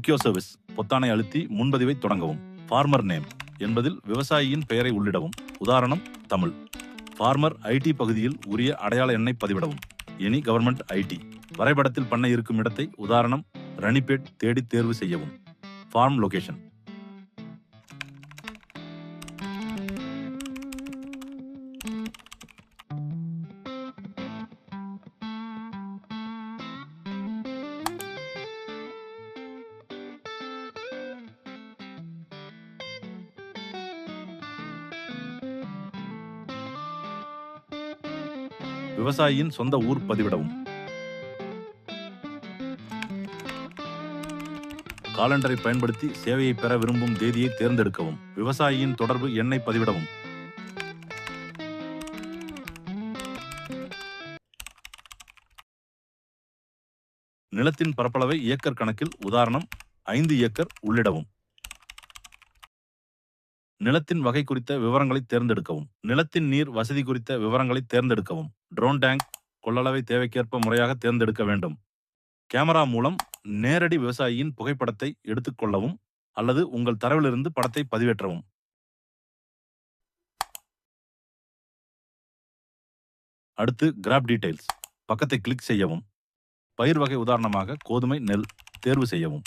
Book your service பொத்தானை அழுத்தி முன்பதிவை தொடங்கவும். ஃபார்மர் நேம் என்பதில் விவசாயியின் பெயரை உள்ளிடவும். உதாரணம் தமிழ். ஃபார்மர் ஐடி பகுதியில் உரிய அடையாள எண்ணை பதிவிடவும். Any government ID. வரைபடத்தில் பண்ணை இருக்கும் இடத்தை உதாரணம் ரணிப்பேட் தேடி தேர்வு செய்யவும். Form location. விவசாயியின் சொந்த ஊர் பதிவிடவும். காலண்டரை பயன்படுத்தி சேவையை பெற விரும்பும் தேதியை தேர்ந்தெடுக்கவும். விவசாயியின் தொடர்பு எண்ணை பதிவிடவும். நிலத்தின் பரப்பளவை ஏக்கர் கணக்கில் உதாரணம் 5 ஏக்கர் உள்ளிடவும். நிலத்தின் வகை குறித்த விவரங்களை தேர்ந்தெடுக்கவும். நிலத்தின் நீர் வசதி குறித்த விவரங்களை தேர்ந்தெடுக்கவும். ட்ரோன் டேங்க் கொள்ளளவை தேவைக்கேற்ப முறையாக தேர்ந்தெடுக்க வேண்டும். கேமரா மூலம் நேரடி விவசாயியின் புகைப்படத்தை எடுத்துக்கொள்ளவும் அல்லது உங்கள் தரவிலிருந்து படத்தை பதிவேற்றவும். அடுத்து கிராப் டீடைல்ஸ். பக்கத்தை கிளிக் செய்யவும். பயிர் வகை உதாரணமாக கோதுமை, நெல் தேர்வு செய்யவும்.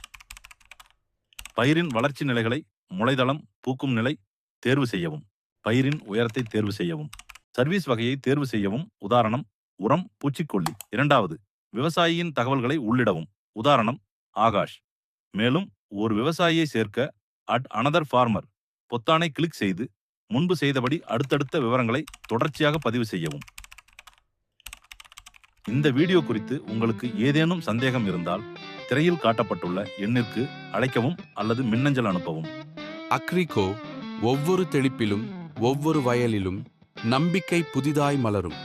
பயிரின் வளர்ச்சி நிலைகளை முளைதளம், பூக்கும் நிலை தேர்வு செய்யவும். பயிரின் உயரத்தை தேர்வு செய்யவும். சர்வீஸ் வகையை தேர்வு செய்யவும். உதாரணம் உரம், பூச்சிக்கொல்லி. இரண்டாவது, விவசாயியின் தகவல்களை உள்ளிடவும். உதாரணம் ஆகாஷ். மேலும் ஒரு விவசாயியை சேர்க்க அனதர் ஃபார்மர் பொத்தானை கிளிக் செய்து முன்பு செய்தபடி அடுத்தடுத்த விவரங்களை தொடர்ச்சியாக பதிவு செய்யவும். இந்த வீடியோ குறித்து உங்களுக்கு ஏதேனும் சந்தேகம் இருந்தால் திரையில் காட்டப்பட்டுள்ள எண்ணிற்கு அழைக்கவும் அல்லது மின்னஞ்சல் அனுப்பவும். அக்ரிகோ ஒவ்வொரு தெளிப்பிலும் ஒவ்வொரு வயலிலும் நம்பிக்கை புதிதாய் மலரும்.